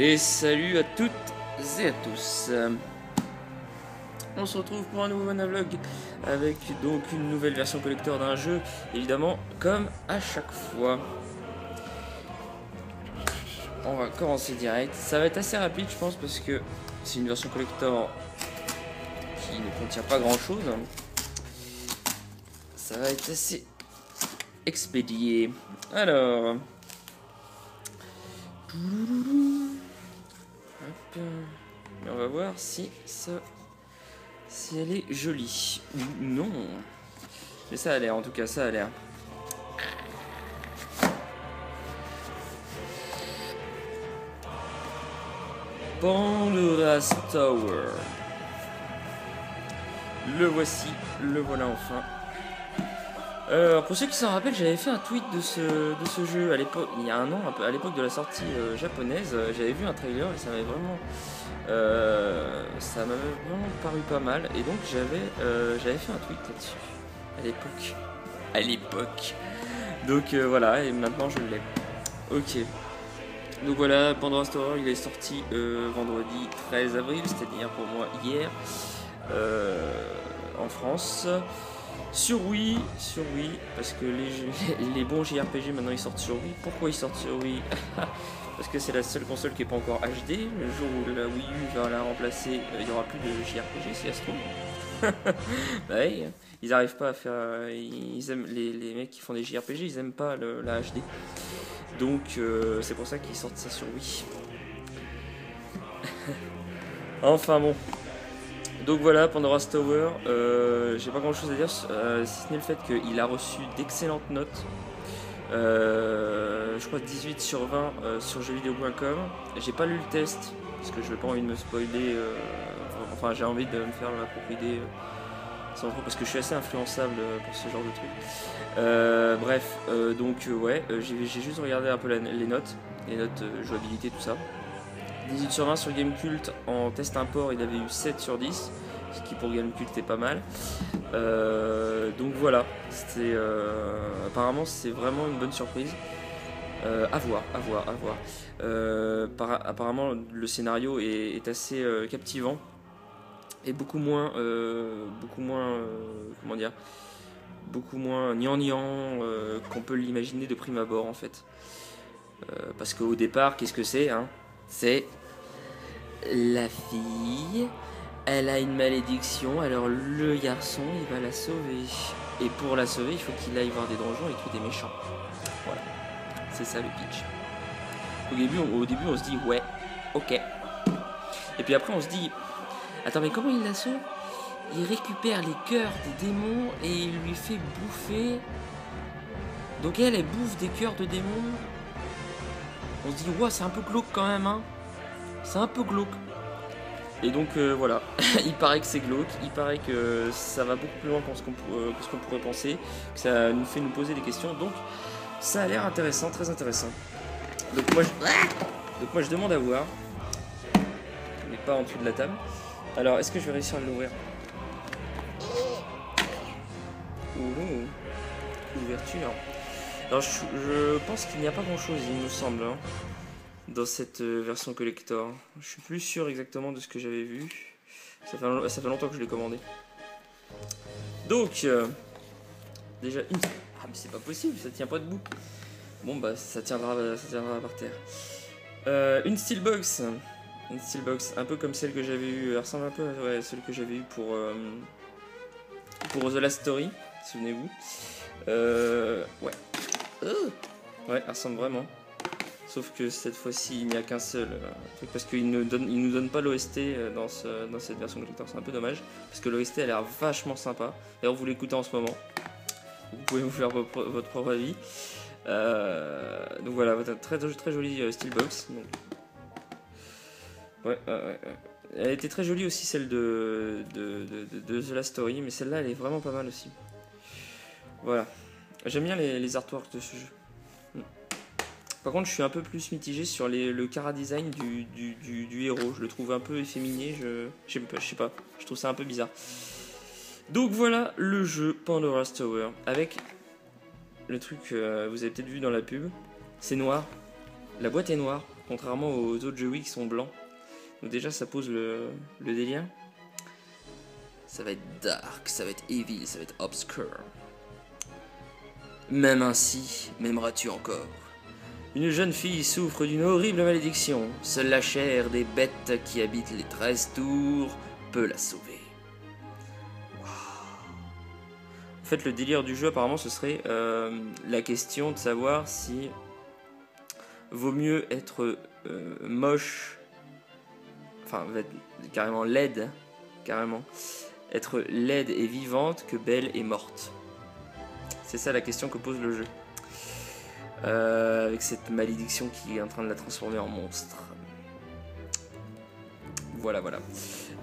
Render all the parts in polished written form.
Et salut à toutes et à tous. On se retrouve pour un nouveau monovlog avec donc une nouvelle version collector d'un jeu, évidemment comme à chaque fois. On va commencer direct. Ça va être assez rapide je pense parce que c'est une version collector qui ne contient pas grand chose. Ça va être assez expédié. Alors... Hop. On va voir si elle est jolie ou non. Mais ça a l'air, en tout cas, ça a l'air. Pandora's Tower. Le voici, le voilà enfin. Pour ceux qui s'en rappellent, j'avais fait un tweet de ce jeu à l'époque, il y a un an, à l'époque de la sortie japonaise. J'avais vu un trailer et ça m'avait vraiment paru pas mal. Et donc j'avais fait un tweet là-dessus à l'époque. Donc voilà, et maintenant je l'ai. Ok. Donc voilà, Pandora's Tower, il est sorti vendredi 13 avril, c'est-à-dire pour moi hier, en France. Sur Wii, parce que les bons JRPG maintenant ils sortent sur Wii. Pourquoi ils sortent sur Wii? Parce que c'est la seule console qui n'est pas encore HD. Le jour où la Wii U va la remplacer, il n'y aura plus de JRPG si elle se trouve. Bah oui, ils arrivent pas à faire. Ils aiment les mecs qui font des JRPG, ils aiment pas la HD. Donc c'est pour ça qu'ils sortent ça sur Wii. Enfin bon. Donc voilà, Pandora's Tower, j'ai pas grand chose à dire, si ce n'est le fait qu'il a reçu d'excellentes notes. Je crois 18 sur 20 sur jeuxvideo.com. J'ai pas lu le test, parce que je n'ai pas envie de me spoiler, enfin j'ai envie de me faire ma propre idée, sans trop, parce que je suis assez influençable pour ce genre de truc. Bref, donc ouais, j'ai juste regardé un peu les notes jouabilité, tout ça. 18 sur 20 sur Gamecult, en test import il avait eu 7 sur 10, ce qui pour Gamecult est pas mal. Donc voilà, apparemment c'est vraiment une bonne surprise. À voir. Apparemment le scénario est assez captivant et beaucoup moins comment dire, beaucoup moins gnangnan qu'on peut l'imaginer de prime abord en fait. Parce qu'au départ, qu'est-ce que c'est, hein? C'est la fille, elle a une malédiction, alors le garçon il va la sauver. Et pour la sauver, il faut qu'il aille voir des donjons et tuer des méchants. Voilà, c'est ça le pitch. Au début on se dit ouais, ok. Et puis après on se dit, attends mais comment il la sauve? Il récupère les cœurs des démons et il lui fait bouffer. Donc elle bouffe des cœurs de démons. On se dit ouais, c'est un peu glauque quand même, hein. C'est un peu glauque. Et donc voilà, il paraît que c'est glauque, il paraît que ça va beaucoup plus loin que ce qu'on pourrait penser, que ça nous fait nous poser des questions, donc ça a l'air intéressant, très intéressant. Donc moi je demande à voir, mais pas en dessous de la table. Alors est-ce que je vais réussir à l'ouvrir? Ouverture. Alors je pense qu'il n'y a pas grand chose, il me semble, hein, dans cette version collector. Je suis plus sûr exactement de ce que j'avais vu. Ça fait longtemps que je l'ai commandé. Donc, déjà une... Ah mais c'est pas possible, ça tient pas debout. Bon bah ça tiendra par terre. Une steelbox. Une steelbox, un peu comme celle que j'avais eue. Elle ressemble un peu à celle que j'avais eue pour The Last Story, souvenez-vous. Ouais. Ouais, elle ressemble vraiment. Sauf que cette fois-ci, il n'y a qu'un seul truc, parce qu'il ne nous donne pas l'OST dans cette version collector. C'est un peu dommage, parce que l'OST a l'air vachement sympa. D'ailleurs, vous l'écoutez en ce moment. Vous pouvez vous faire votre propre avis. Donc voilà, très, très jolie steelbox. Donc... Ouais. Elle était très jolie aussi, celle de The Last Story, mais celle-là, elle est vraiment pas mal aussi. Voilà. J'aime bien les artworks de ce jeu. Par contre, je suis un peu plus mitigé sur le chara design du héros. Je le trouve un peu efféminé. Je sais pas. Je trouve ça un peu bizarre. Donc voilà le jeu Pandora's Tower. Avec le truc, vous avez peut-être vu dans la pub. C'est noir. La boîte est noire. contrairement aux autres jeux Wii qui sont blancs. Donc déjà ça pose le délire. Ça va être dark, ça va être heavy, ça va être obscur. Même ainsi, m'aimeras-tu encore? Une jeune fille souffre d'une horrible malédiction. Seule la chair des bêtes qui habitent les 13 tours peut la sauver. Wow. En fait, le délire du jeu, apparemment, ce serait la question de savoir si vaut mieux être moche, enfin, carrément laide, carrément, être laide et vivante que belle et morte. C'est ça la question que pose le jeu. Avec cette malédiction qui est en train de la transformer en monstre. Voilà, voilà.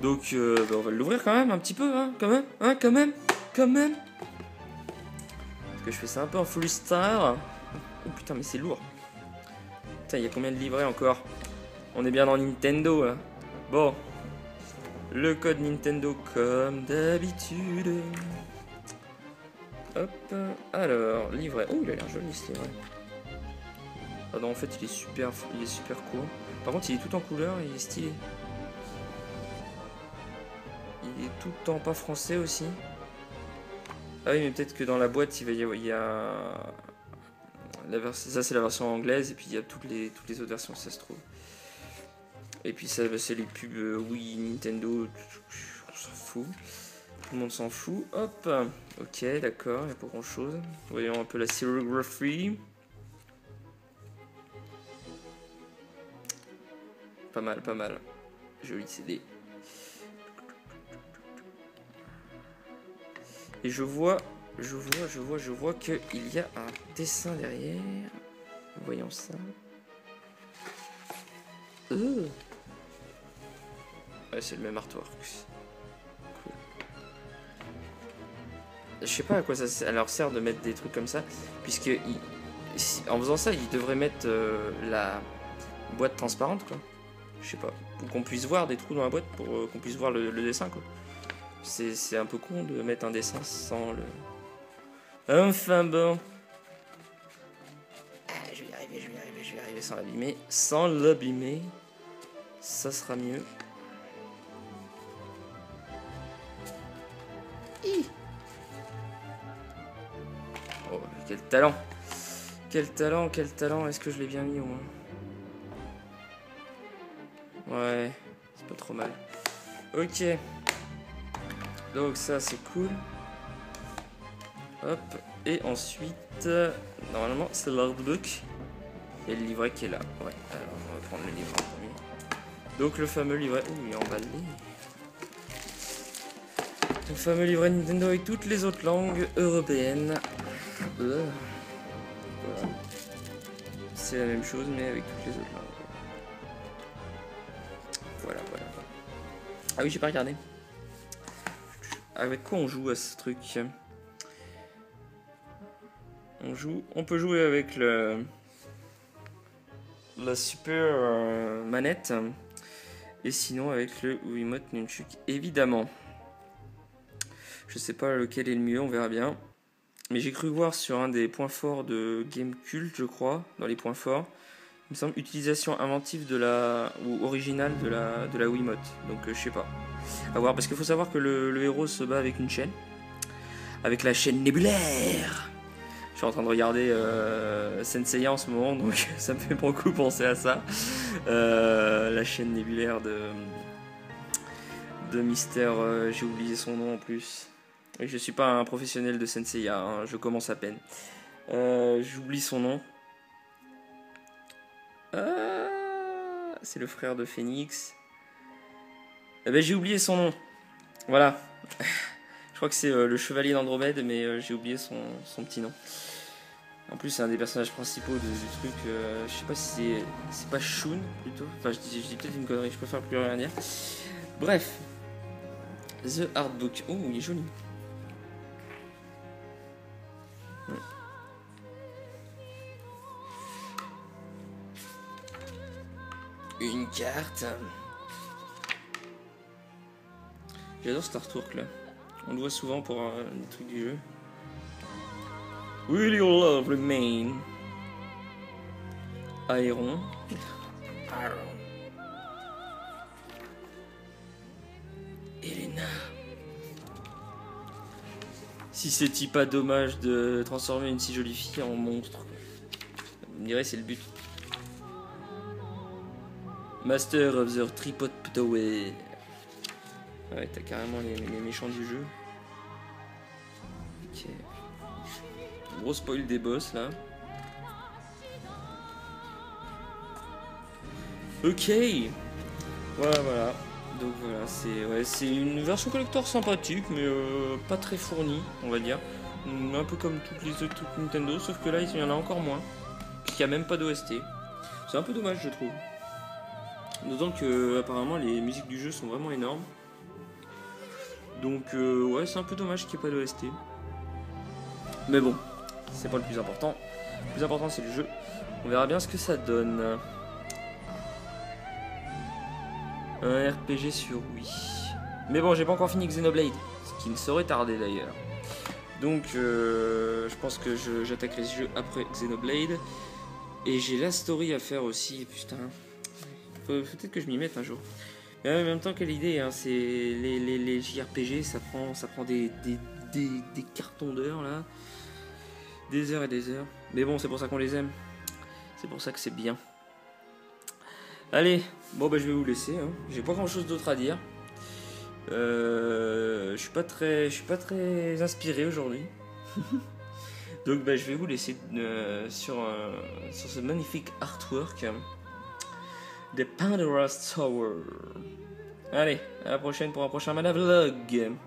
Donc, on va l'ouvrir quand même, un petit peu, hein, quand même. Parce que je fais ça un peu en full star. Oh putain, mais c'est lourd. Putain, il y a combien de livrets encore? On est bien dans Nintendo, là. Bon. Le code Nintendo, comme d'habitude. Hop. Alors, livret. Oh, il a l'air joli, ce livret. Ah non, en fait, il est super court. Par contre, il est tout en couleur, il est stylé. Il est tout en pas français aussi. Ah oui, mais peut-être que dans la boîte, il y a... Ça, c'est la version anglaise, et puis il y a toutes les autres versions, ça se trouve. Et puis ça, c'est les pubs Wii, Nintendo, on s'en fout. Tout le monde s'en fout. Hop. Ok, d'accord, il n'y a pas grand-chose. Voyons un peu la sérigraphie. Pas mal, pas mal. Joli CD. Et je vois qu'il y a un dessin derrière. Voyons ça. Ouais, c'est le même artwork. Cool. Je sais pas à quoi ça leur sert de mettre des trucs comme ça, puisque en faisant ça, ils devraient mettre la boîte transparente, quoi. Je sais pas, pour qu'on puisse voir des trous dans la boîte, pour qu'on puisse voir le dessin, quoi. C'est un peu con de mettre un dessin sans le... Enfin bon. Ah, je vais y arriver sans l'abîmer. Sans l'abîmer, ça sera mieux. Oh, quel talent! Quel talent, est-ce que je l'ai bien mis au moins? Ouais, c'est pas trop mal. Ok. Donc ça c'est cool. Hop. Et ensuite, normalement c'est l'artbook. Et le livret qui est là. Ouais, alors on va prendre le livret en premier. Donc le fameux livret. Ouh, il est emballé. Le fameux livret Nintendo avec toutes les autres langues européennes. Voilà. C'est la même chose mais avec toutes les autres langues. Voilà. Ah oui, j'ai pas regardé. Avec quoi on joue à ce truc? On peut jouer avec la super manette et sinon avec le Wiimote Nunchuk évidemment. Je sais pas lequel est le mieux, on verra bien. Mais j'ai cru voir sur un des points forts de Gamecult, je crois, dans les points forts, il me semble utilisation inventive ou originale de la Wiimote. Donc je sais pas. À voir, parce qu'il faut savoir que le héros se bat avec une chaîne. Avec la chaîne nébulaire. Je suis en train de regarder Senseiya en ce moment, donc ça me fait beaucoup penser à ça. La chaîne nébulaire de Mister... j'ai oublié son nom en plus. Et je suis pas un professionnel de Senseiya, hein, je commence à peine. J'oublie son nom. C'est le frère de Phoenix. Eh ben, j'ai oublié son nom. Voilà. Je crois que c'est le chevalier d'Andromède, mais j'ai oublié son petit nom. En plus, c'est un des personnages principaux du truc. Je sais pas si c'est pas Shun plutôt. Enfin, je dis peut-être une connerie, je préfère plus rien dire. Bref. The Artbook. Oh, il est joli. Une carte. J'adore cet artwork là. On le voit souvent pour les trucs du jeu. Will your love remain? Aéron. Aaron. Elena. Si c'était pas dommage de transformer une si jolie fille en monstre. Vous me direz, c'est le but. Master of the Tripod Tower. Ouais, t'as carrément les méchants du jeu. Ok. Gros spoil des boss là. Ok. Voilà. Donc voilà, c'est une version collector sympathique, mais pas très fournie, on va dire. Un peu comme toutes les autres Nintendo, sauf que là il y en a encore moins. Puisqu'il n'y a même pas d'OST. C'est un peu dommage, je trouve. D'autant que apparemment les musiques du jeu sont vraiment énormes. Donc ouais, c'est un peu dommage qu'il n'y ait pas d'OST. Mais bon, c'est pas le plus important. Le plus important c'est le jeu. On verra bien ce que ça donne. Un RPG sur Wii. Mais bon, j'ai pas encore fini Xenoblade, ce qui ne saurait tarder d'ailleurs. Donc je pense que j'attaquerai ce jeu après Xenoblade. Et j'ai la story à faire aussi, putain. Peut-être que je m'y mette un jour. Mais en même temps, quelle idée, hein, c'est les JRPG, ça prend des cartons d'heures là. Des heures et des heures. Mais bon, c'est pour ça qu'on les aime. C'est pour ça que c'est bien. Allez, bon bah je vais vous laisser, hein. J'ai pas grand chose d'autre à dire. Je suis pas très inspiré aujourd'hui. Donc bah je vais vous laisser sur ce magnifique artwork de Pandora's Tower. Allez, à la prochaine pour un prochain Manavlog.